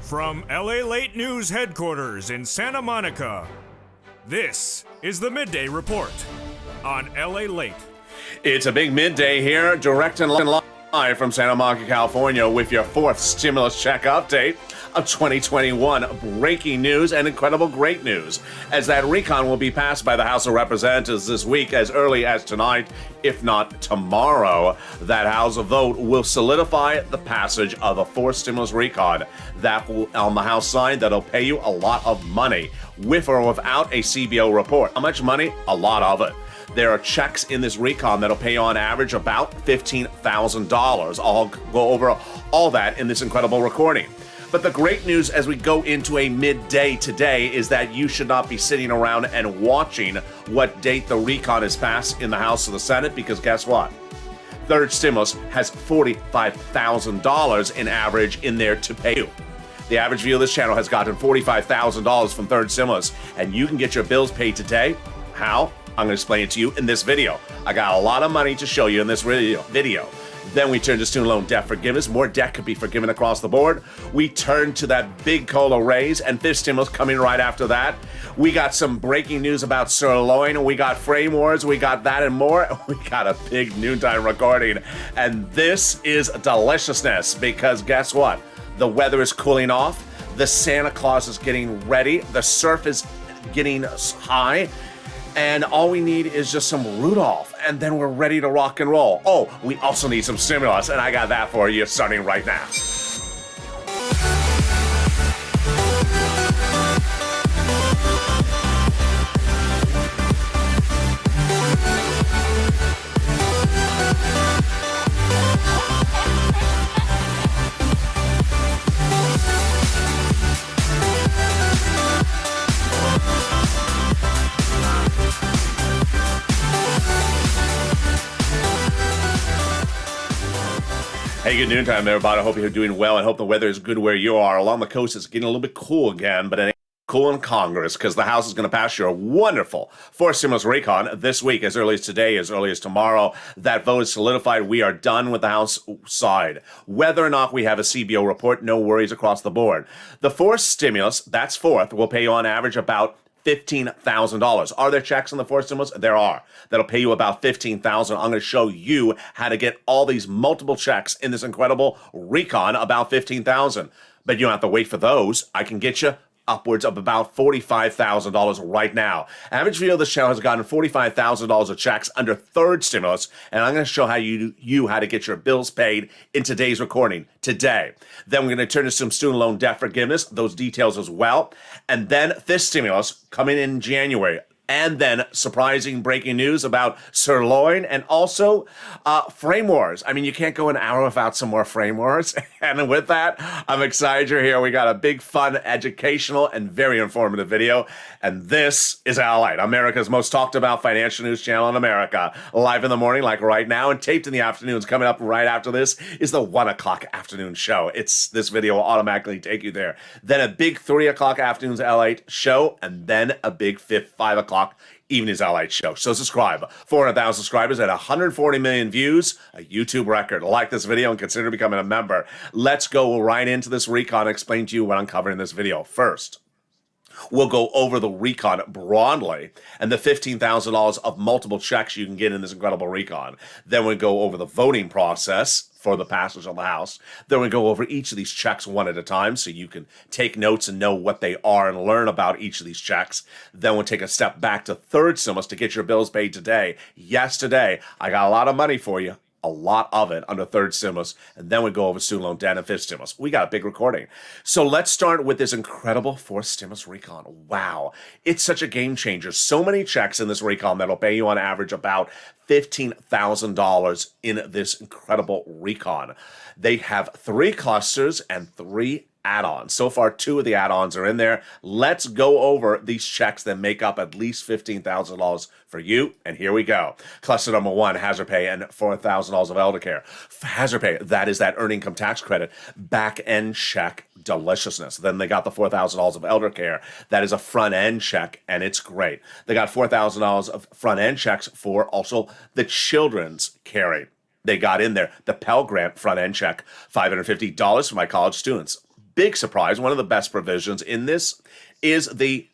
From LALATE News headquarters in Santa Monica, this is the Midday Report on LALATE. It's a big midday here, direct and live from Santa Monica, California, with your fourth stimulus check update of 2021. Breaking news and incredible great news, as that RECON will be passed by the House of Representatives this week as early as tonight, if not tomorrow. That House vote will solidify the passage of the fourth stimulus RECON. That will, on the House side, that'll pay you a lot of money, with or without a CBO report. How much money? A lot of it. There are checks in this RECON that'll pay you on average about $15,000. I'll go over all that in this incredible recording. But the great news as we go into a midday today is that you should not be sitting around and watching what date the RECON is passed in the House or the Senate, because guess what? Third stimulus has $45,000 in average in there to pay you. The average view of this channel has gotten $45,000 from third stimulus, and you can get your bills paid today. How? I'm going to explain it to you in this video. I got a lot of money to show you in this video. Then we turn to student loan debt forgiveness. More debt could be forgiven across the board. We turn to that big COLA raise and fifth stimulus coming right after that. We got some breaking news about sirloin. We got frame wars. We got that and more. We got a big noontime recording. And this is deliciousness, because guess what? The weather is cooling off. The Santa Claus is getting ready. The surf is getting high. And all we need is just some Rudolph, and then we're ready to rock and roll. Oh, we also need some stimulus, and I got that for you starting right now. Hey, good noontime, everybody. I hope you're doing well and hope the weather is good where you are. Along the coast, it's getting a little bit cool again, but it ain't cool in Congress, because the House is going to pass your wonderful fourth stimulus RECON this week, as early as today, as early as tomorrow. That vote is solidified. We are done with the House side. Whether or not we have a CBO report, no worries across the board. The fourth stimulus, that's fourth, will pay you on average about $15,000. Are there checks on the fourth stimulus? There are. That'll pay you about $15,000. I'm going to show you how to get all these multiple checks in this incredible RECON about $15,000. But you don't have to wait for those. I can get you upwards of about $45,000 right now. Average view of this channel has gotten $45,000 of checks under third stimulus, and I'm going to show how how to get your bills paid in today's recording today. Then we're going to turn to some student loan debt forgiveness, those details as well, and then fifth stimulus coming in January. And then surprising breaking news about sirloin and also frame wars. I mean, you can't go an hour without some more frame wars. And with that, I'm excited you're here. We got a big, fun, educational, and very informative video. And this is LALATE, America's most talked about financial news channel in America. Live in the morning, like right now, and taped in the afternoons. Coming up right after this is the 1 o'clock afternoon show. This video will automatically take you there. Then a big 3 o'clock afternoon's LALATE show, and then a big 5 o'clock evening's LALATE show. So subscribe. 400,000 subscribers at 140 million views, a YouTube record. Like this video and consider becoming a member. Let's go right into this RECON and explain to you what I'm covering in this video. First, we'll go over the RECON broadly and the $15,000 of multiple checks you can get in this incredible RECON. Then we'll go over the voting process for the passage of the House. Then we go over each of these checks one at a time so you can take notes and know what they are and learn about each of these checks. Then we'll take a step back to third stimulus to get your bills paid today. Yes, today. I got a lot of money for you. A lot of it under third stimulus, and then we go over student loan debt and fifth stimulus. We got a big recording. So let's start with this incredible fourth stimulus RECON. Wow, it's such a game changer. So many checks in this RECON that'll pay you on average about $15,000 in this incredible RECON. They have 3 clusters and 3 add-ons. So far, 2 of the add-ons are in there. Let's go over these checks that make up at least $15,000 for you, and here we go. Cluster number 1, hazard pay and $4,000 of elder care. Hazard pay, that is that earned income tax credit, back-end check deliciousness. Then they got the $4,000 of elder care. That is a front-end check, and it's great. They got $4,000 of front-end checks for also the children's caring. They got in there the Pell Grant front-end check, $550 for my college students. big surprise, one of the best provisions in this is the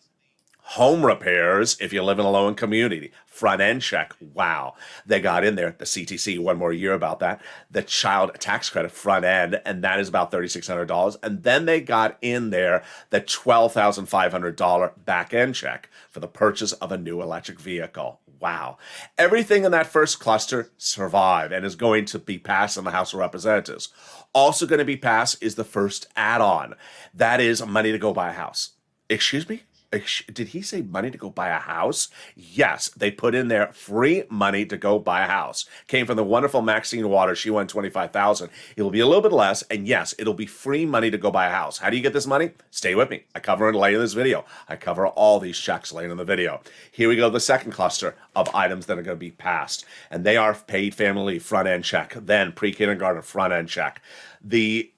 home repairs if you live in a low-income community. Front end check. Wow. They got in there, the CTC, one more year about that. The child tax credit front end, and that is about $3,600. And then they got in there the $12,500 back end check for the purchase of a new electric vehicle. Wow. Everything in that first cluster survived and is going to be passed in the House of Representatives. Also going to be passed is the first add-on. That is money to go buy a house. Excuse me? Did he say money to go buy a house? Yes, they put in there free money to go buy a house. Came from the wonderful Maxine Waters. She won $25,000. It'll be a little bit less, and yes, it'll be free money to go buy a house. How do you get this money? Stay with me. I cover it later in this video. I cover all these checks later in the video. Here we go, the second cluster of items that are going to be passed, and they are paid family leave front-end check, then pre-kindergarten front-end check, the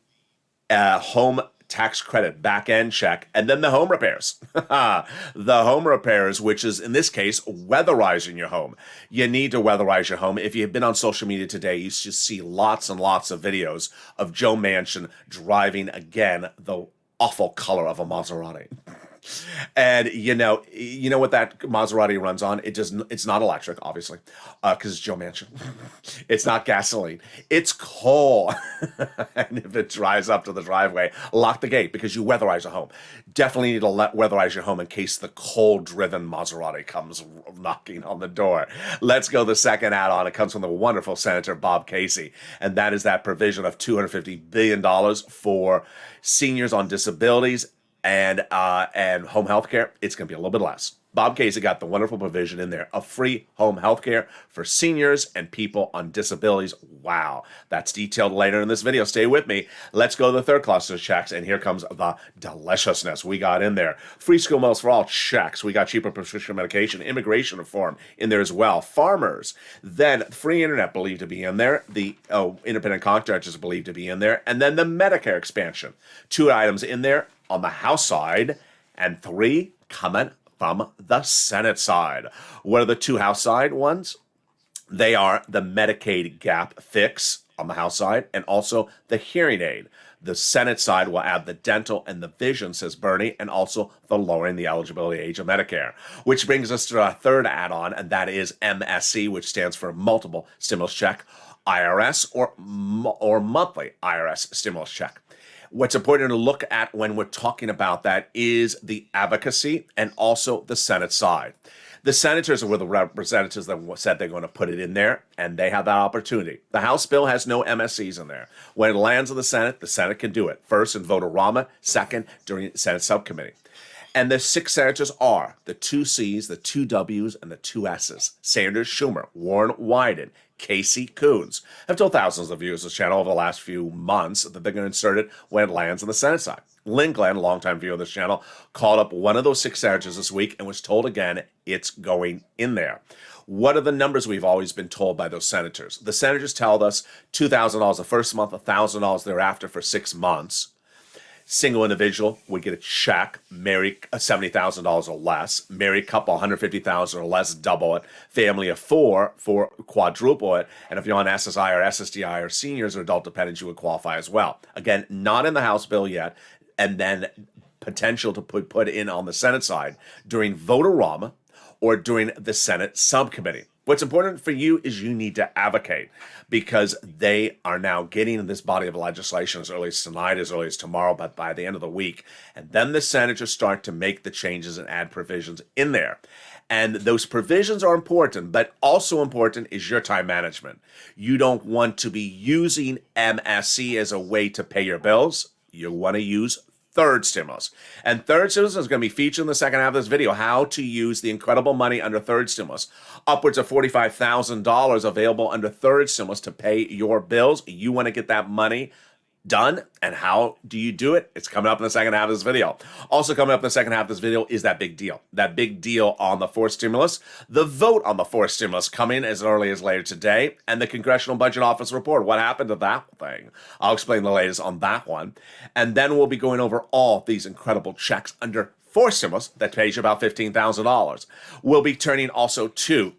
home tax credit back end check, and then the home repairs. The home repairs, which is in this case weatherizing your home. You need to weatherize your home. If you've been on social media today, you should see lots and lots of videos of Joe Manchin driving again the awful color of a Maserati. And you know what that Maserati runs on? It's not electric, obviously, because it's Joe Manchin. It's not gasoline. It's coal. And if it drives up to the driveway, lock the gate because you weatherize a home. Definitely need to weatherize your home in case the coal-driven Maserati comes knocking on the door. Let's go the second add-on. It comes from the wonderful Senator Bob Casey, and that is that provision of $250 billion for seniors on disabilities and home health care. It's going to be a little bit less. Bob Casey got the wonderful provision in there of free home health care for seniors and people on disabilities. Wow. That's detailed later in this video. Stay with me. Let's go to the third cluster of checks, and here comes the deliciousness we got in there. Free school meals for all checks. We got cheaper prescription medication, immigration reform in there as well. Farmers. Then free internet believed to be in there. The independent contractors believed to be in there. And then the Medicare expansion. 2 items in there on the House side, and 3 coming from the Senate side. What are the 2 House side ones? They are the Medicaid gap fix on the House side, and also the hearing aid. The Senate side will add the dental and the vision, says Bernie, and also the lowering the eligibility age of Medicare. Which brings us to our third add-on, and that is MSC, which stands for Multiple Stimulus Check, IRS, or monthly IRS stimulus check. What's important to look at when we're talking about that is the advocacy and also the Senate side. The senators were the representatives that said they're going to put it in there, and they have that opportunity. The House bill has no MSCs in there. When it lands in the Senate can do it. First in vote-a-rama, second during the Senate subcommittee. And the 6 senators are the 2 C's, the 2 W's, and the 2 S's. Sanders, Schumer, Warren, Wyden, Casey, Coons. I've told thousands of viewers of this channel over the last few months that they're going to insert it when it lands on the Senate side. Lynn Glenn, longtime viewer of this channel, called up one of those 6 senators this week and was told again it's going in there. What are the numbers we've always been told by those senators? The senators tell us $2,000 the first month, $1,000 thereafter for 6 months. Single individual would get a check, married $70,000 or less, married couple $150,000 or less, double it, family of 4 for quadruple it, and if you're on SSI or SSDI or seniors or adult dependents, you would qualify as well. Again, not in the House bill yet, and then potential to put in on the Senate side during vote-a-rama or during the Senate subcommittee. What's important for you is you need to advocate because they are now getting this body of legislation as early as tonight, as early as tomorrow, but by the end of the week. And then the senators start to make the changes and add provisions in there. And those provisions are important, but also important is your time management. You don't want to be using MSC as a way to pay your bills. You want to use third stimulus. And third stimulus is going to be featured in the second half of this video, how to use the incredible money under third stimulus. Upwards of $45,000 available under third stimulus to pay your bills. You want to get that money done, and how do you do it? It's coming up in the second half of this video. Also coming up in the second half of this video is that big deal. That big deal on the fourth stimulus, the vote on the fourth stimulus coming as early as later today, and the Congressional Budget Office report. What happened to that thing? I'll explain the latest on that one. And then we'll be going over all these incredible checks under fourth stimulus that pays you about $15,000. We'll be turning also to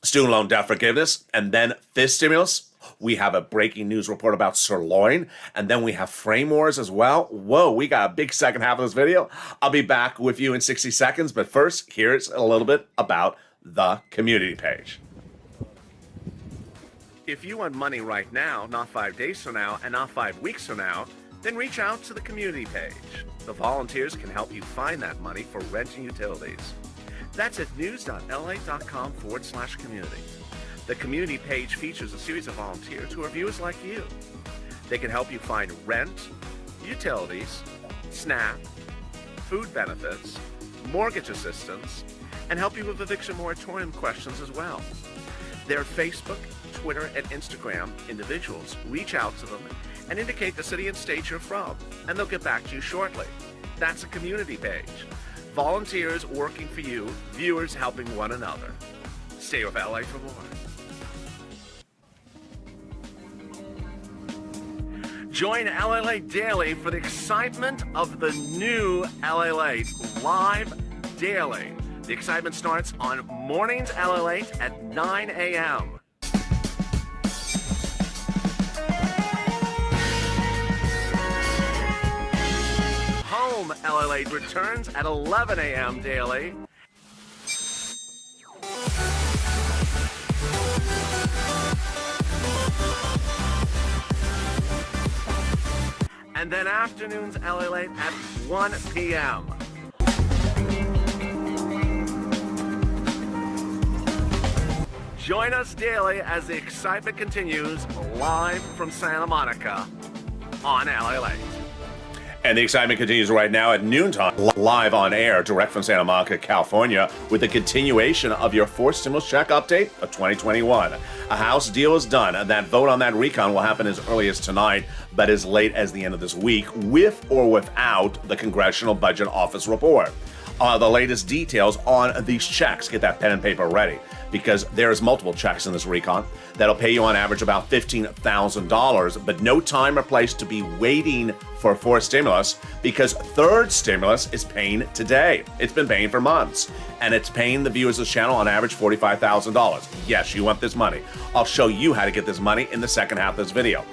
student loan debt forgiveness, and then fifth stimulus. We have a breaking news report about sirloin, and then we have frame wars as well. Whoa, we got a big second half of this video. I'll be back with you in 60 seconds, but first, here's a little bit about the community page. If you want money right now, not 5 days from now, and not 5 weeks from now, then reach out to the community page. The volunteers can help you find that money for rent and utilities. That's at news.la.com/community. The community page features a series of volunteers who are viewers like you. They can help you find rent, utilities, SNAP, food benefits, mortgage assistance, and help you with eviction moratorium questions as well. Their Facebook, Twitter, and Instagram individuals reach out to them and indicate the city and state you're from, and they'll get back to you shortly. That's a community page. Volunteers working for you, viewers helping one another. Stay with LA for more. Join LALATE Daily for the excitement of the new LALATE live daily. The excitement starts on mornings LALATE at 9 a.m. Home LALATE returns at 11 a.m. daily. And then afternoons LALATE at 1 p.m. Join us daily as the excitement continues live from Santa Monica on LALATE. And the excitement continues right now at noontime, live on air, direct from Santa Monica, California, with a continuation of your fourth stimulus check update of 2021. A House deal is done, and that vote on that recon will happen as early as tonight, but as late as the end of this week, with or without the Congressional Budget Office report. The latest details on these checks. Get that pen and paper ready, because there's multiple checks in this recon that'll pay you on average about $15,000, but no time or place to be waiting for fourth stimulus, because third stimulus is paying today. It's been paying for months, and it's paying the viewers of this channel on average $45,000. Yes, you want this money. I'll show you how to get this money in the second half of this video.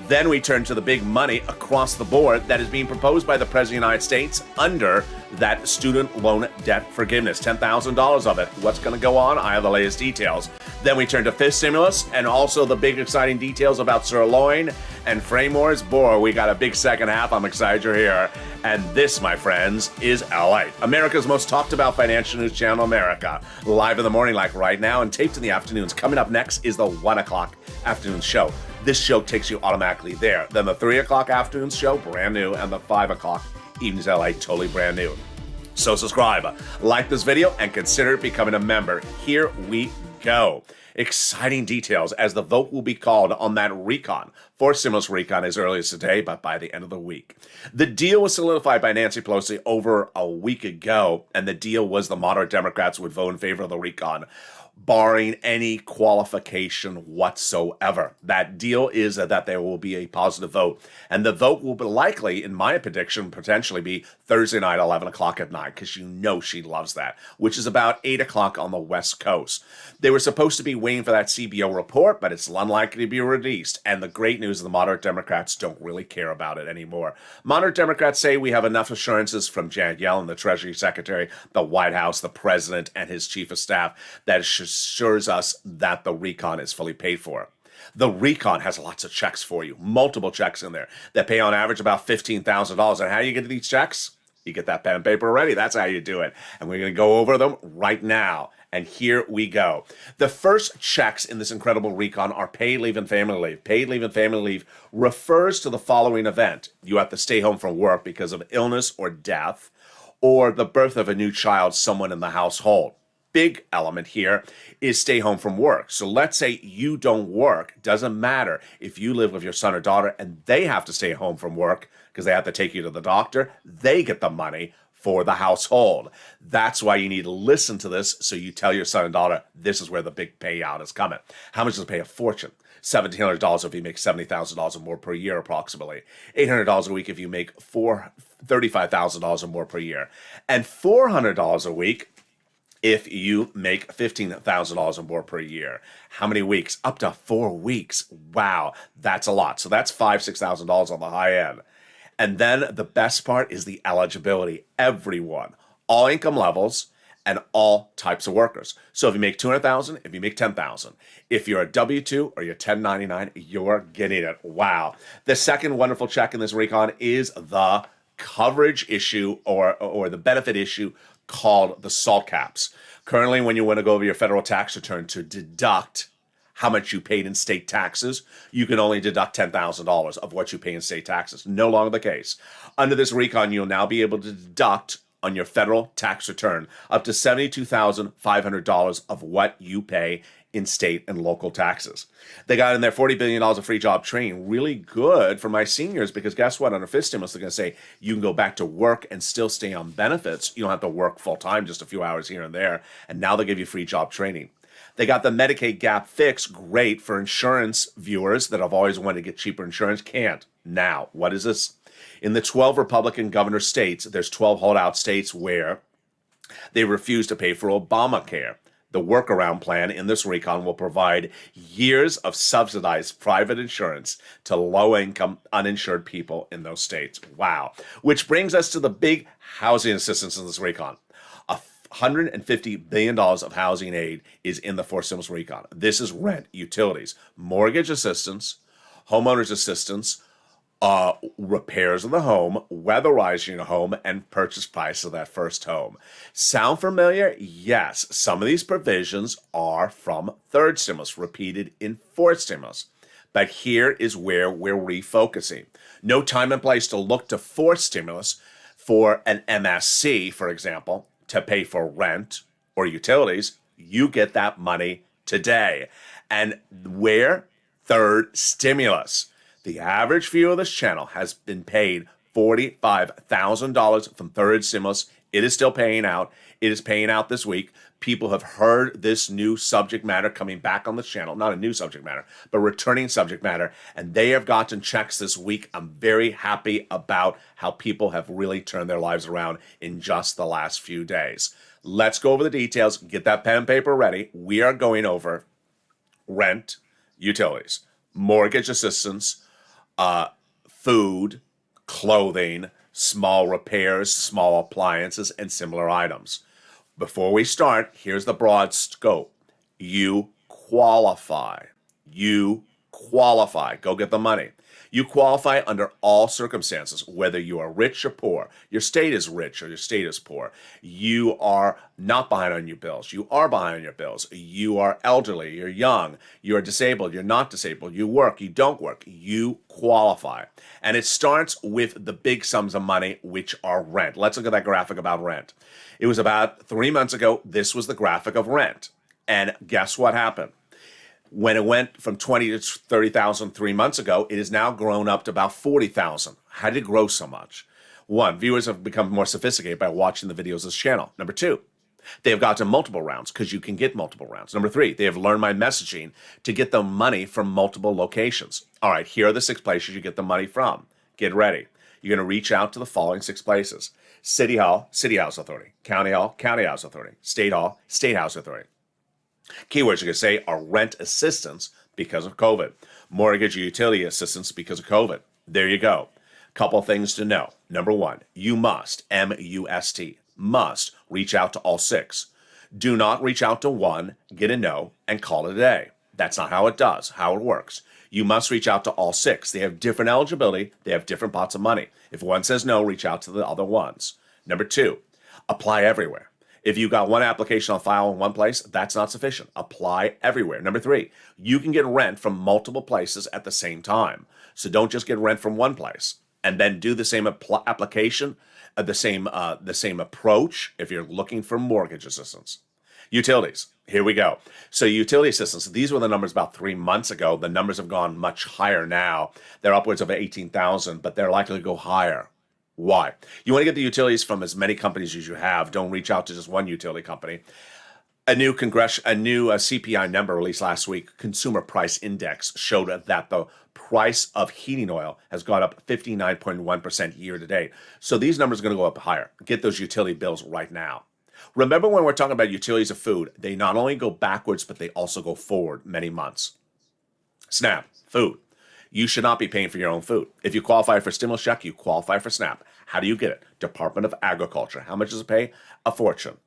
Then we turn to the big money across the board that is being proposed by the President of the United States under that student loan debt forgiveness, $10,000 of it. What's going to go on? I have the latest details. Then we turn to fifth stimulus and also the big exciting details about sirloin and frame wars. Boy, we got a big second half. I'm excited you're here. And this, my friends, is LALATE, America's most talked about financial news channel, America. Live in the morning like right now and taped in the afternoons. Coming up next is the 1 o'clock afternoon show. This show takes you automatically there. Then the 3 o'clock afternoon show, brand new, and the 5 o'clock evenings LA, totally brand new. So subscribe, like this video, and consider becoming a member. Here we go. Exciting details as the vote will be called on that recon. Fourth stimulus recon as early as today, but by the end of the week. The deal was solidified by Nancy Pelosi over a week ago, and the deal was the moderate Democrats would vote in favor of the recon, barring any qualification whatsoever. That deal is that there will be a positive vote. And the vote will be likely, in my prediction, potentially be Thursday night, 11 o'clock at night, because you know she loves that, which is about 8 o'clock on the West Coast. They were supposed to be waiting for that CBO report, but it's unlikely to be released. And the great news is the moderate Democrats don't really care about it anymore. Moderate Democrats say we have enough assurances from Janet Yellen, the Treasury Secretary, the White House, the President, and his Chief of Staff that assures us that the recon is fully paid for. The recon has lots of checks for you, multiple checks in there that pay on average about $15,000. And how do you get these checks? You get that pen and paper ready. That's how you do it. And we're going to go over them right now. And here we go. The first checks in this incredible recon are paid leave and family leave. Paid leave and family leave refers to the following event. You have to stay home from work because of illness or death, or the birth of a new child, someone in the household. Big element here is stay home from work. So let's say you don't work. Doesn't matter if you live with your son or daughter and they have to stay home from work because they have to take you to the doctor. They get the money for the household. That's why you need to listen to this so you tell your son and daughter this is where the big payout is coming. How much does it pay? A fortune. $1,700 if you make $70,000 or more per year approximately. $800 a week if you make $35,000 or more per year. And $400 a week If you make $15,000 or more per year, how many weeks? Up to 4 weeks. Wow, that's a lot. So that's $5,000-$6,000 on the high end. And then the best part is the eligibility. Everyone, all income levels, and all types of workers. So if you make $200,000, if you make $10,000, if you're a W-2 or you're 1099, you're getting it. Wow. The second wonderful check in this recon is the coverage issue or the benefit issue called the SALT caps. Currently, when you want to go over your federal tax return to deduct how much you paid in state taxes, you can only deduct $10,000 of what you pay in state taxes. No longer the case. Under this recon, you'll now be able to deduct on your federal tax return up to $72,500 of what you pay in state and local taxes. They got in there $40 billion of free job training. Really good for my seniors, because guess what? Under fifth stimulus, they're going to say you can go back to work and still stay on benefits. You don't have to work full time, just a few hours here and there. And now they give you free job training. They got the Medicaid gap fix. Great for insurance viewers that have always wanted to get cheaper insurance. Can't. Now, what is this? In the 12 Republican governor states, there's 12 holdout states where they refuse to pay for Obamacare. The workaround plan in this recon will provide years of subsidized private insurance to low-income, uninsured people in those states. Wow. Which brings us to the big housing assistance in this recon. $150 billion of housing aid is in the fourth stimulus recon. This is rent, utilities, mortgage assistance, homeowners assistance, repairs of the home, weatherizing a home, and purchase price of that first home. Sound familiar? Yes. Some of these provisions are from third stimulus, repeated in fourth stimulus. But here is where we're refocusing. No time and place to look to fourth stimulus for an MSC, for example, to pay for rent or utilities. You get that money today. And where? Third stimulus. The average viewer of this channel has been paid $45,000 from third stimulus. It is still paying out. It is paying out this week. People have heard this new subject matter coming back on this channel. Not a new subject matter, but returning subject matter. And they have gotten checks this week. I'm very happy about how people have really turned their lives around in just the last few days. Let's go over the details. Get that pen and paper ready. We are going over rent, utilities, mortgage assistance, food, clothing, small repairs, small appliances, and similar items. Before we start, here's the broad scope. You qualify. You qualify. Go get the money. You qualify under all circumstances, whether you are rich or poor. Your state is rich or your state is poor. You are not behind on your bills. You are behind on your bills. You are elderly. You're young. You're disabled. You're not disabled. You work. You don't work. You qualify. And it starts with the big sums of money, which are rent. Let's look at that graphic about rent. It was about 3 months ago. This was the graphic of rent. And guess what happened? When it went from 20 to 30,000 3 months ago, it has now grown up to about 40,000. How did it grow so much? One, viewers have become more sophisticated by watching the videos of this channel. Number two, they have got to multiple rounds because you can get multiple rounds. Number three, they have learned my messaging to get the money from multiple locations. All right, here are the 6 places you get the money from. Get ready. You're going to reach out to the following 6 places. City Hall, City House Authority. County Hall, County House Authority. State Hall, State House Authority. Keywords you can say are rent assistance because of COVID, mortgage or utility assistance because of COVID. There you go. Couple things to know. Number one, you must, M-U-S-T, must reach out to all 6. Do not reach out to one, get a no, and call it a day. That's not how it does, how it works. You must reach out to all 6. They have different eligibility. They have different pots of money. If one says no, reach out to the other ones. Number 2, apply everywhere. If you got one application on file in one place, that's not sufficient. Apply everywhere. Number 3, you can get rent from multiple places at the same time. So don't just get rent from one place and then do the same application, the same approach if you're looking for mortgage assistance. Utilities. Here we go. So utility assistance, these were the numbers about 3 months ago. The numbers have gone much higher now. They're upwards of 18,000, but they're likely to go higher. Why? You want to get the utilities from as many companies as you have. Don't reach out to just one utility company. A new CPI number released last week, Consumer Price Index, showed that the price of heating oil has gone up 59.1% year to date. So these numbers are going to go up higher. Get those utility bills right now. Remember when we're talking about utilities of food, they not only go backwards, but they also go forward many months. SNAP, food. You should not be paying for your own food. If you qualify for stimulus check, you qualify for SNAP. How do you get it? Department of Agriculture. How much does it pay? A fortune.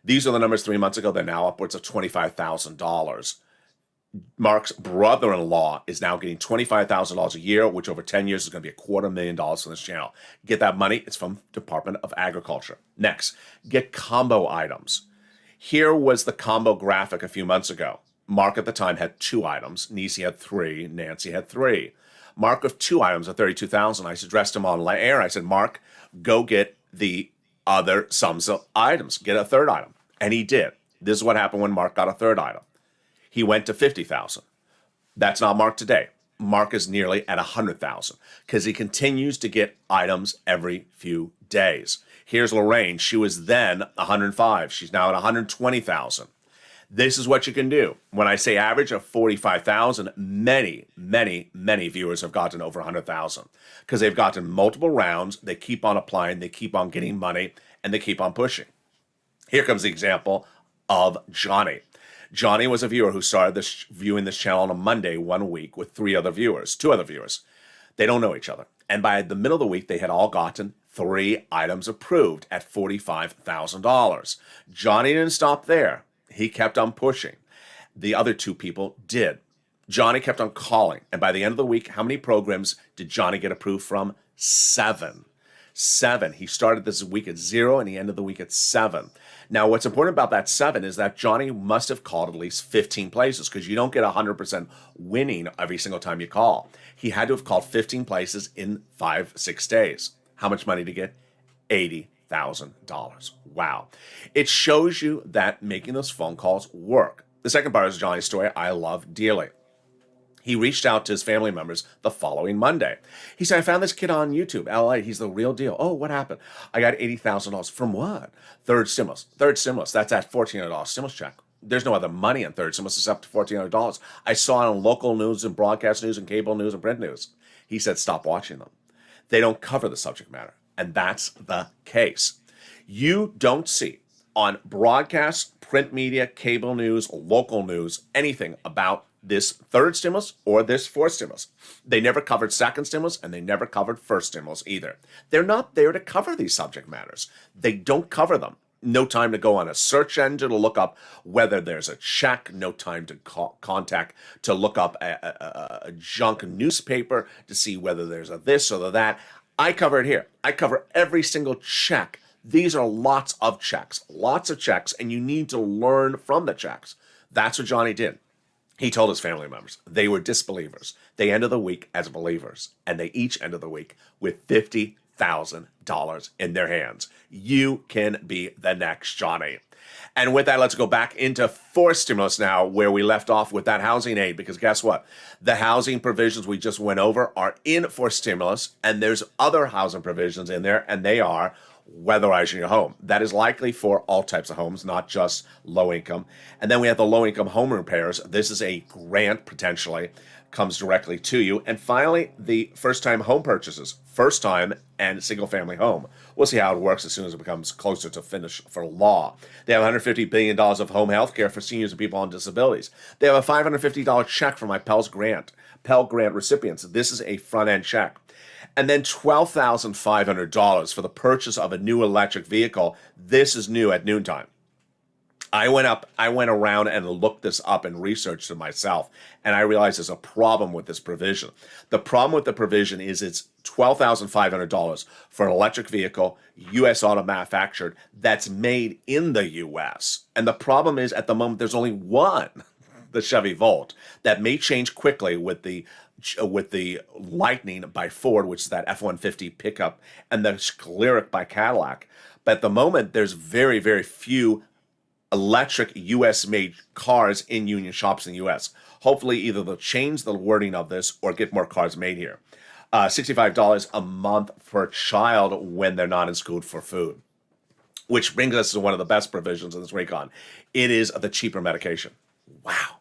These are the numbers 3 months ago. They're now upwards of $25,000. Mark's brother-in-law is now getting $25,000 a year, which over 10 years is going to be $250,000 from this channel. Get that money. It's from Department of Agriculture. Next, get combo items. Here was the combo graphic a few months ago. Mark at the time had 2 items. Niecy had 3. Nancy had 3. Mark of 2 items at $32,000. I addressed him on air. I said, Mark, go get the other sums of items. Get a third item. And he did. This is what happened when Mark got a third item. He went to $50,000. That's not Mark today. Mark is nearly at $100,000 because he continues to get items every few days. Here's Lorraine. She was then $105,000. She's now at $120,000. This is what you can do. When I say average of $45,000, many viewers have gotten over $100,000 because they've gotten multiple rounds. They keep on applying. They keep on getting money, and they keep on pushing. Here comes the example of Johnny. Johnny was a viewer who started viewing this channel on a Monday 1 week with 2 other viewers. They don't know each other. And by the middle of the week, they had all gotten 3 items approved at $45,000. Johnny didn't stop there. He kept on pushing. The other 2 people did. Johnny kept on calling. And by the end of the week, how many programs did Johnny get approved from? 7. 7. He started this week at 0 and he ended the week at 7. Now, what's important about that 7 is that Johnny must have called at least 15 places because you don't get 100% winning every single time you call. He had to have called 15 places in 5-6 days. How much money to get? $80,000. Wow. It shows you that making those phone calls work. The second part is Johnny's story I love dearly. He reached out to his family members the following Monday. He said, I found this kid on YouTube, LALATE. He's the real deal. Oh, what happened? I got $80,000. From what? Third stimulus. That's at $1,400 stimulus check. There's no other money in third stimulus except $1,400. I saw it on local news and broadcast news and cable news and print news. He said, stop watching them. They don't cover the subject matter. And that's the case. You don't see on broadcast, print media, cable news, local news, anything about this third stimulus or this fourth stimulus. They never covered second stimulus and they never covered first stimulus either. They're not there to cover these subject matters. They don't cover them. No time to go on a search engine to look up whether there's a check. No time to to look up a junk newspaper to see whether there's a this or the that. I cover it here. I cover every single check. These are lots of checks, and you need to learn from the checks. That's what Johnny did. He told his family members they were disbelievers. They ended the week as believers, and they each ended the week with $50,000 in their hands. You can be the next Johnny. And with that, let's go back into fourth stimulus now, where we left off with that housing aid, because guess what? The housing provisions we just went over are in fourth stimulus, and there's other housing provisions in there, and they are weatherizing your home. That is likely for all types of homes, not just low income. And then we have the low income home repairs. This is a grant potentially, comes directly to you. And finally, the first time home purchases, first time and single family home. We'll see how it works as soon as it becomes closer to finish for law. They have $150 billion of home health care for seniors and people on disabilities. They have a $550 check for my Pell Grant recipients. This is a front end check. And then $12,500 for the purchase of a new electric vehicle. This is new at noontime. I went around and looked this up and researched it myself, and I realized there's a problem with this provision. The problem with the provision is it's $12,500 for an electric vehicle, U.S. auto manufactured, that's made in the U.S. And the problem is at the moment there's only one, the Chevy Volt, that may change quickly with the Lightning by Ford, which is that F-150 pickup, and the Lyric by Cadillac. But at the moment, there's very, very few electric U.S.-made cars in union shops in the U.S. Hopefully, either they'll change the wording of this or get more cars made here. $65 a month for a child when they're not in school for food, which brings us to one of the best provisions in this RECON. It is the cheaper medication. Wow.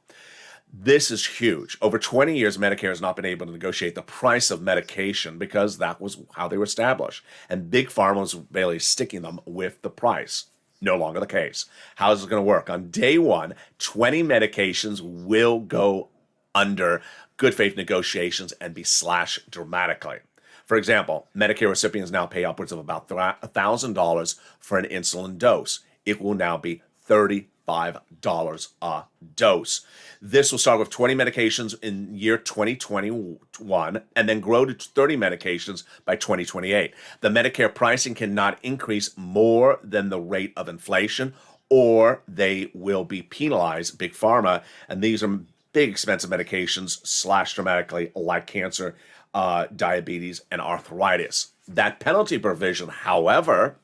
This is huge. Over 20 years, Medicare has not been able to negotiate the price of medication because that was how they were established. And Big Pharma was barely sticking them with the price. No longer the case. How is it going to work? On day one, 20 medications will go under good faith negotiations and be slashed dramatically. For example, Medicare recipients now pay upwards of about $1,000 for an insulin dose. It will now be $35 a dose. This will start with 20 medications in year 2021 and then grow to 30 medications by 2028. The Medicare pricing cannot increase more than the rate of inflation, or they will be penalized, Big Pharma, and these are big expensive medications slashed dramatically, like cancer, diabetes, and arthritis. That penalty provision, however,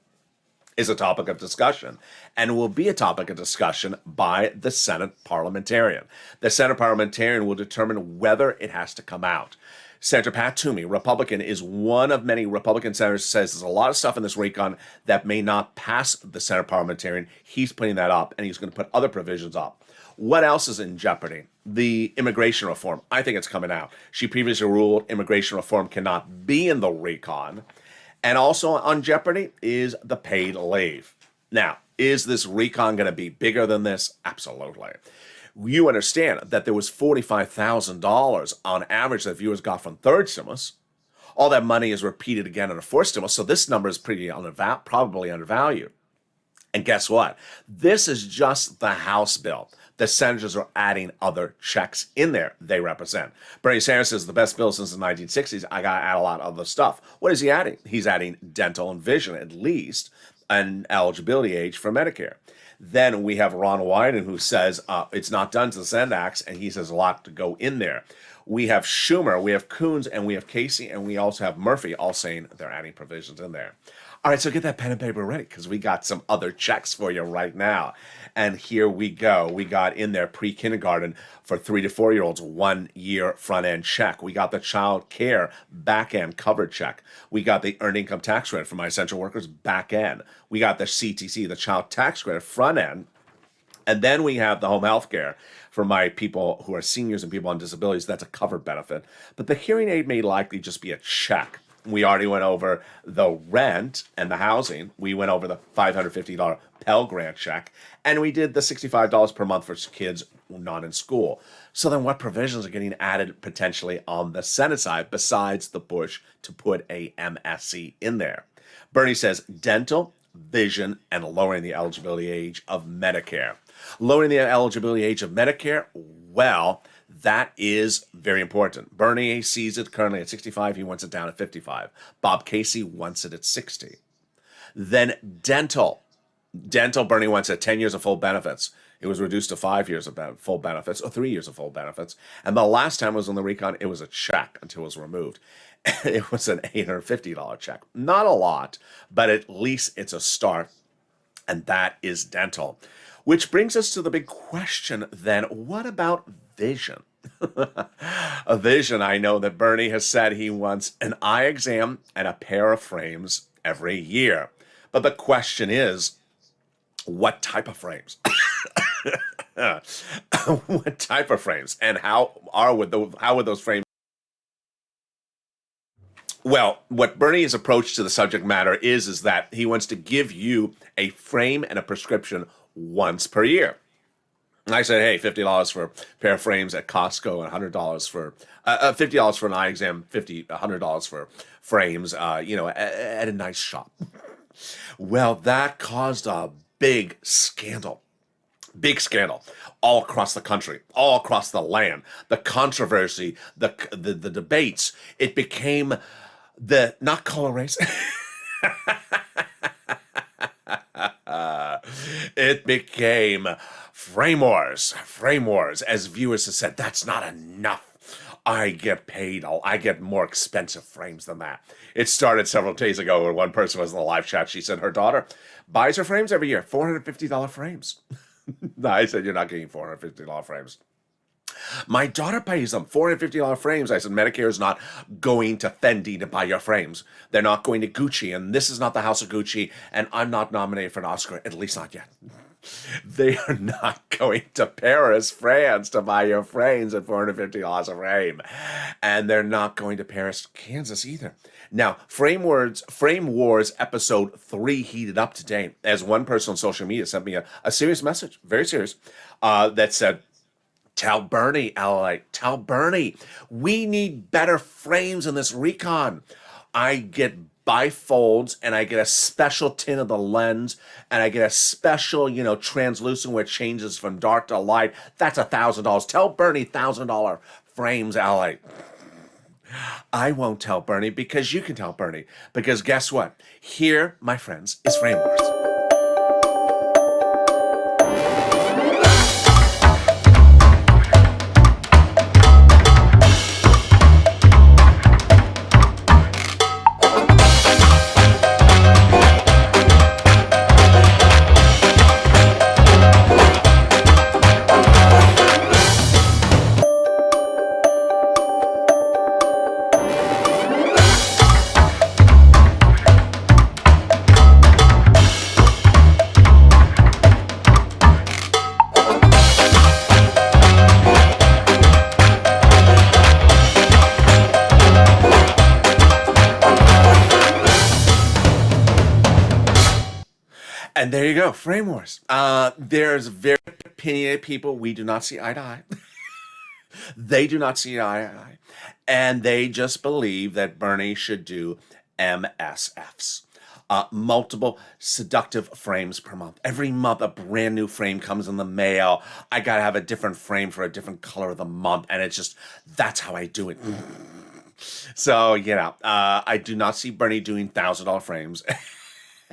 is a topic of discussion and will be a topic of discussion by the Senate parliamentarian. The Senate parliamentarian will determine whether it has to come out. Senator Pat Toomey, Republican, is one of many Republican senators who says there's a lot of stuff in this recon that may not pass the Senate parliamentarian. He's putting that up, and he's going to put other provisions up. What else is in jeopardy? The immigration reform. I think it's coming out. She previously ruled immigration reform cannot be in the recon. And also on jeopardy is the paid leave. Now, is this recon going to be bigger than this? Absolutely. You understand that there was $45,000 on average that viewers got from third stimulus. All that money is repeated again in a fourth stimulus, so this number is probably undervalued. And guess what? This is just the House bill. The senators are adding other checks in there they represent. Bernie Sanders says the best bill since the 1960s. I got to add a lot of other stuff. What is he adding? He's adding dental and vision, at least, an eligibility age for Medicare. Then we have Ron Wyden, who says it's not done to the Senate Acts, and he says a lot to go in there. We have Schumer, we have Coons, and we have Casey, and we also have Murphy, all saying they're adding provisions in there. All right, so get that pen and paper ready, because we got some other checks for you right now. And here we go. We got in there pre-kindergarten for 3 to 4 year olds, 1 year front end check. We got the child care back end covered check. We got the earned income tax credit for my essential workers back end. We got the CTC, the child tax credit front end. And then we have the home health care for my people who are seniors and people on disabilities. That's a covered benefit. But the hearing aid may likely just be a check. We already went over the rent and the housing. We went over the $550 Pell Grant check. And we did the $65 per month for kids not in school. So then what provisions are getting added potentially on the Senate side besides the push to put a MSC in there? Bernie says dental, vision, and lowering the eligibility age of Medicare. Lowering the eligibility age of Medicare, well, that is very important. Bernie sees it currently at 65. He wants it down at 55. Bob Casey wants it at 60. Then dental. Dental, Bernie wants at 10 years of full benefits. It was reduced to 5 years of full benefits, or 3 years of full benefits. And the last time it was on the recon, it was a check until it was removed. It was an $850 check. Not a lot, but at least it's a start. And that is dental. Which brings us to the big question then, what about vision? A vision, I know that Bernie has said he wants an eye exam and a pair of frames every year. But the question is, what type of frames? What type of frames? And how would those frames? Well, what Bernie's approach to the subject matter is that he wants to give you a frame and a prescription once per year. And I said, hey, $50 for a pair of frames at Costco and $100 for $50 for an eye exam, $100 for frames, at a nice shop. Well, that caused a big scandal all across the country, all across the land. The controversy, the debates. It became not color race. It became frame wars, as viewers have said, that's not enough. I get more expensive frames than that. It started several days ago where one person was in the live chat. She said her daughter buys her frames every year, $450 frames. I said, you're not getting $450 frames. My daughter pays them $450 frames. I said, Medicare is not going to Fendi to buy your frames. They're not going to Gucci, and this is not the house of Gucci, and I'm not nominated for an Oscar, at least not yet. They are not going to Paris, France to buy your frames at $450 a frame. And they're not going to Paris, Kansas either. Now, Frame Wars episode 3 heated up today as one person on social media sent me a serious message, very serious, that said, tell Bernie, LALATE, tell Bernie, we need better frames in this recon. I get bifolds and I get a special tint of the lens and I get a special, translucent where it changes from dark to light. That's $1,000. Tell Bernie $1,000 frames, LALATE. I won't tell Bernie because you can tell Bernie. Because guess what? Here, my friends, is Frame Wars. And there you go, Frame Wars. There's very opinionated people. We do not see eye to eye. They do not see eye to eye. And they just believe that Bernie should do MSFs. Multiple seductive frames per month. Every month, a brand new frame comes in the mail. I got to have a different frame for a different color of the month. And it's just, that's how I do it. So, I do not see Bernie doing $1,000 frames.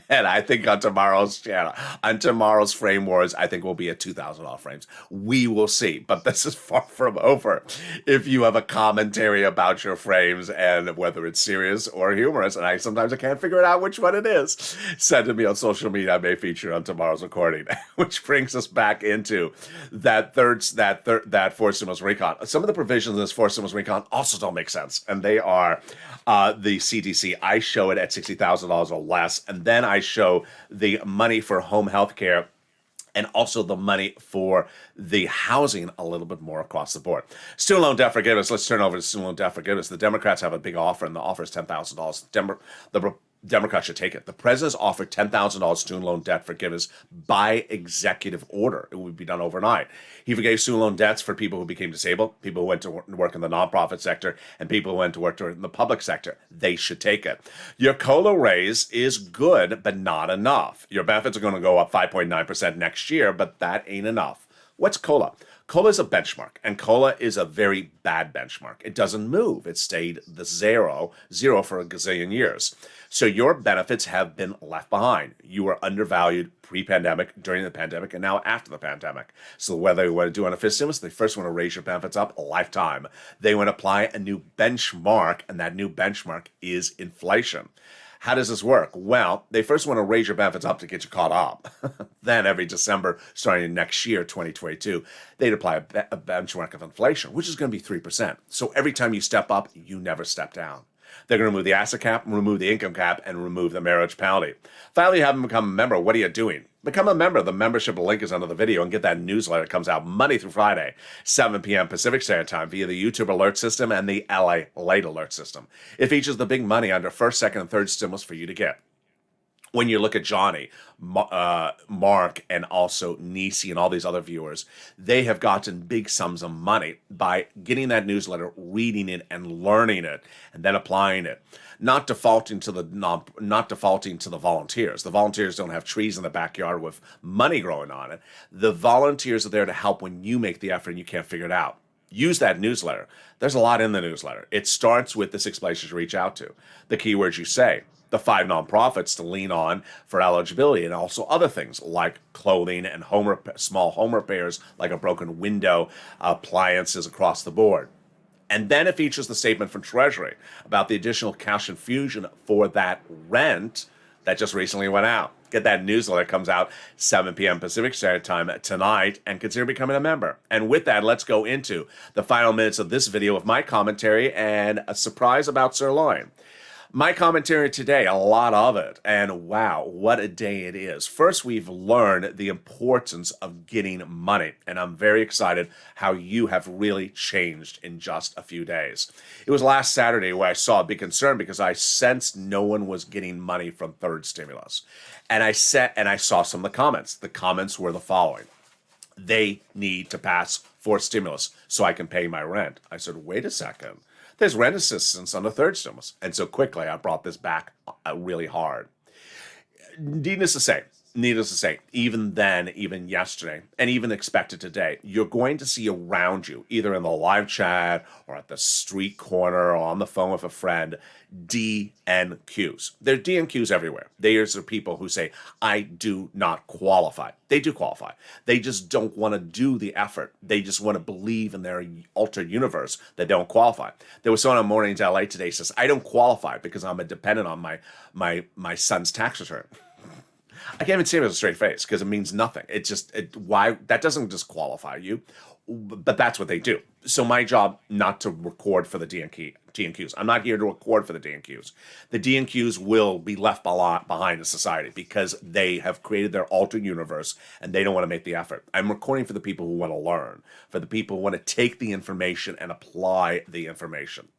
And I think on tomorrow's channel, on tomorrow's Frame Wars, I think we'll be at $2,000 frames. We will see, but this is far from over. If you have a commentary about your frames and whether it's serious or humorous, and sometimes I can't figure out which one it is, send it to me on social media. I may feature on tomorrow's recording, which brings us back into that fourth stimulus recon. Some of the provisions of this fourth stimulus recon also don't make sense, and they are the CTC. I show it at $60,000 or less, and then I show the money for home health care and also the money for the housing a little bit more across the board. Student loan debt forgiveness. Let's turn over to student loan debt forgiveness. The Democrats have a big offer, and the offer is $10,000. The Democrats should take it. The president's offered $10,000 student loan debt forgiveness by executive order. It would be done overnight. He forgave student loan debts for people who became disabled, people who went to work in the nonprofit sector, and people who went to work in the public sector. They should take it. Your COLA raise is good, but not enough. Your benefits are going to go up 5.9% next year, but that ain't enough. What's COLA? COLA is a benchmark, and COLA is a very bad benchmark. It doesn't move. It stayed the zero for a gazillion years. So your benefits have been left behind. You were undervalued pre-pandemic, during the pandemic, and now after the pandemic. So whether you want to do on a fifth stimulus, they first want to raise your benefits up a lifetime. They want to apply a new benchmark, and that new benchmark is inflation. How does this work? Well, they first want to raise your benefits up to get you caught up. Then every December, starting next year, 2022, they'd apply a benchmark of inflation, which is going to be 3%. So every time you step up, you never step down. They're going to remove the asset cap, remove the income cap, and remove the marriage penalty. Finally, you haven't become a member. What are you doing? Become a member. The membership link is under the video, and get that newsletter. It comes out Monday through Friday, 7 p.m. Pacific Standard Time via the YouTube alert system and the LALATE alert system. It features the big money under first, second, and third stimulus for you to get. When you look at Johnny, Mark, and also Nisi and all these other viewers, they have gotten big sums of money by getting that newsletter, reading it, and learning it, and then applying it. Not defaulting to the volunteers. The volunteers don't have trees in the backyard with money growing on it. The volunteers are there to help when you make the effort and you can't figure it out. Use that newsletter. There's a lot in the newsletter. It starts with the 6 places to reach out to, the keywords you say, the 5 nonprofits to lean on for eligibility, and also other things like clothing and small home repairs like a broken window, appliances across the board. And then it features the statement from Treasury about the additional cash infusion for that rent that just recently went out. Get that newsletter. It comes out 7 p.m. Pacific Standard Time tonight, and consider becoming a member. And with that, let's go into the final minutes of this video with my commentary and a surprise about sirloin. My commentary today, a lot of it, and wow, what a day it is. First, we've learned the importance of getting money, and I'm very excited how you have really changed in just a few days. It was last Saturday where I saw a big concern because I sensed no one was getting money from third stimulus. And I saw some of the comments. The comments were the following. They need to pass fourth stimulus so I can pay my rent. I said, wait a second. There's rent assistance on the third stimulus. And so quickly I brought this back really hard. Needless to say, even then, even yesterday, and even expected today, you're going to see around you, either in the live chat or at the street corner or on the phone with a friend, DNQs. There are DNQs everywhere. There's the people who say, I do not qualify. They do qualify. They just don't want to do the effort. They just want to believe in their altered universe that don't qualify. There was someone on Mornings LA today says, I don't qualify because I'm a dependent on my son's tax return. I can't even say it with a straight face because it means nothing. Why that doesn't disqualify you, but that's what they do. So my job not to record for the DNQs. I'm not here to record for the DNQs. The DNQs will be left behind in society because they have created their altered universe and they don't want to make the effort. I'm recording for the people who want to learn, for the people who want to take the information and apply the information.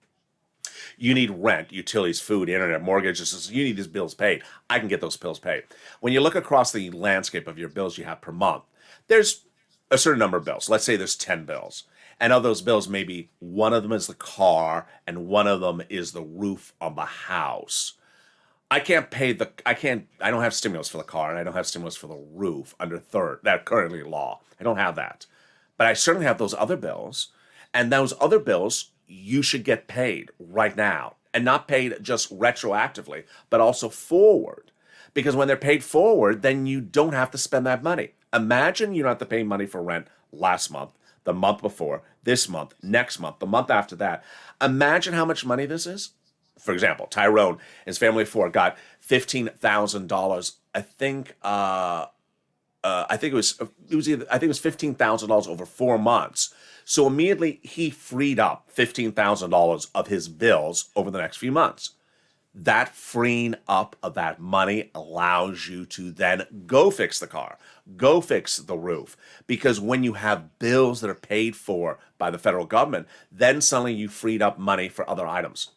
You need rent, utilities, food, internet, mortgages. You need these bills paid. I can get those bills paid. When you look across the landscape of your bills you have per month, there's a certain number of bills. Let's say there's 10 bills. And of those bills, maybe one of them is the car and one of them is the roof on the house. I don't have stimulus for the car and I don't have stimulus for the roof under that currently law. I don't have that. But I certainly have those other bills. And those other bills you should get paid right now, and not paid just retroactively, but also forward. Because when they're paid forward, then you don't have to spend that money. Imagine you don't have to pay money for rent last month, the month before, this month, next month, the month after that. Imagine how much money this is. For example, Tyrone, his family of four, got $15,000. I think it was $15,000 over 4 months. So immediately he freed up $15,000 of his bills over the next few months. That freeing up of that money allows you to then go fix the car, go fix the roof. Because when you have bills that are paid for by the federal government, then suddenly you freed up money for other items.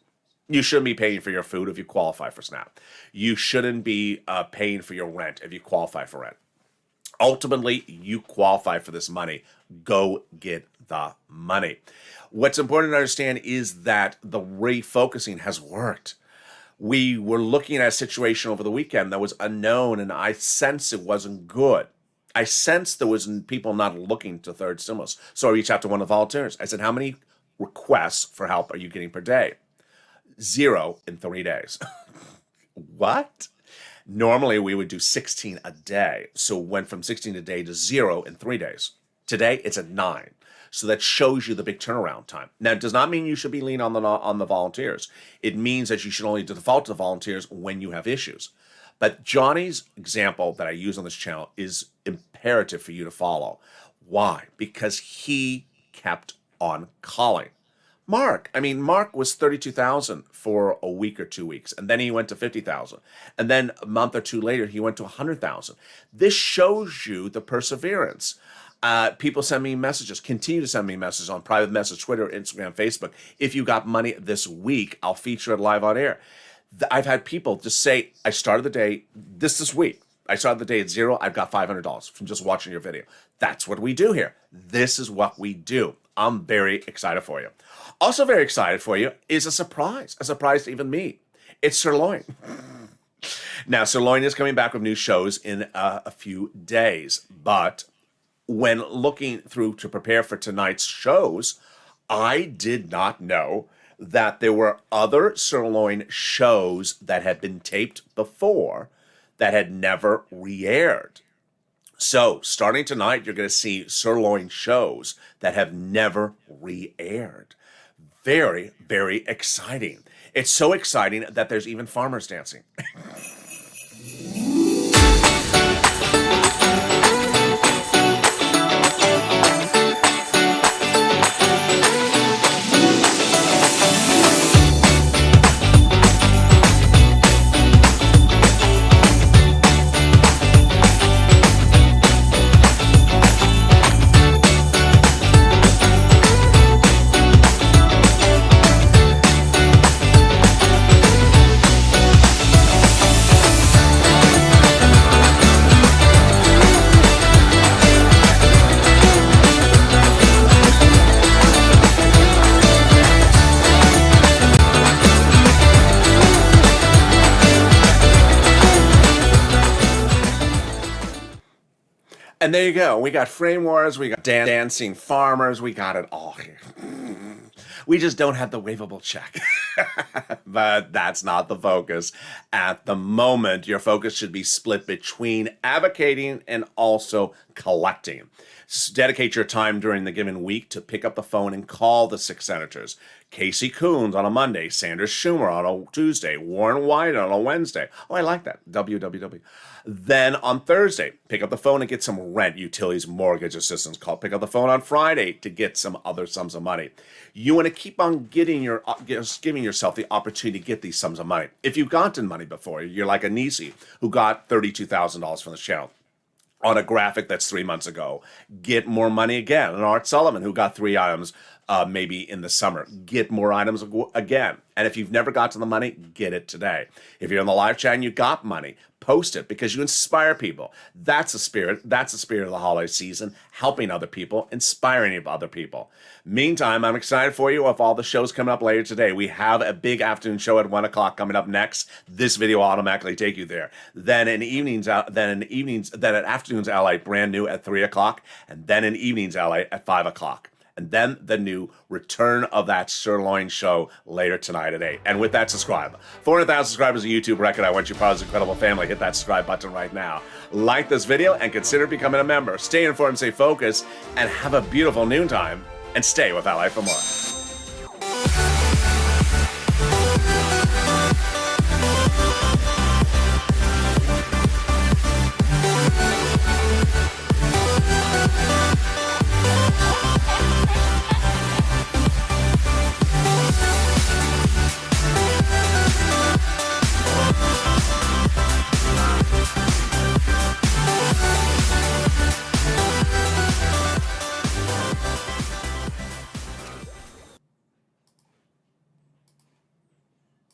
You shouldn't be paying for your food if you qualify for SNAP. You shouldn't be paying for your rent if you qualify for rent. Ultimately, you qualify for this money. Go get the money. What's important to understand is that the refocusing has worked. We were looking at a situation over the weekend that was unknown, and I sensed it wasn't good. I sensed there was people not looking to third stimulus. So I reached out to one of the volunteers. I said, how many requests for help are you getting per day? 0 in 3 days. What? Normally, we would do 16 a day. So went from 16 a day to 0 in 3 days. Today, it's at 9. So that shows you the big turnaround time. Now, it does not mean you should be lean on the volunteers. It means that you should only default to the volunteers when you have issues. But Johnny's example that I use on this channel is imperative for you to follow. Why? Because he kept on calling. Mark was $32,000 for a week or 2 weeks, and then he went to $50,000, and then a month or two later he went to $100,000. This shows you the perseverance. People send me messages, continue to send me messages on private message, Twitter, Instagram, Facebook. If you got money this week, I'll feature it live on air. I've had people just say, I started the day this week. I started the day at 0. I've got $500 from just watching your video. That's what we do here. This is what we do. I'm very excited for you. Also very excited for you is a surprise to even me. It's Sirloin. Now, Sirloin is coming back with new shows in a few days, but when looking through to prepare for tonight's shows, I did not know that there were other Sirloin shows that had been taped before that had never re-aired. So, starting tonight, you're going to see Sirloin shows that have never re-aired. Very, very exciting. It's so exciting that there's even farmers dancing. And there you go. We got frame wars, we got dancing farmers, we got it all here. We just don't have the waivable check. But that's not the focus. At the moment, your focus should be split between advocating and also collecting. Dedicate your time during the given week to pick up the phone and call the 6 senators. Casey Coons on a Monday, Sanders Schumer on a Tuesday, Warren White on a Wednesday. Oh, I like that. WWW. Then on Thursday, pick up the phone and get some rent, utilities, mortgage assistance. Pick up the phone on Friday to get some other sums of money. You want to keep on giving yourself the opportunity to get these sums of money. If you've gotten money before, you're like Anisi, who got $32,000 from the channel on a graphic that's 3 months ago. Get more money again. And Art Sullivan, who got 3 items maybe in the summer. Get more items again. And if you've never got to the money, get it today. If you're in the live chat and you got money, post it because you inspire people. That's the spirit. That's the spirit of the holiday season, helping other people, inspiring other people. Meantime, I'm excited for you with all the shows coming up later today. We have a big afternoon show at 1 o'clock coming up next. This video will automatically take you there. Then at afternoons LA, brand new at 3 o'clock, and then in evenings LA at 5 o'clock. And then the new return of that sirloin show later tonight at 8. And with that, subscribe. 400,000 subscribers of YouTube record. I want you part of this incredible family. Hit that subscribe button right now. Like this video and consider becoming a member. Stay informed, stay focused, and have a beautiful noontime. And stay with LA for more.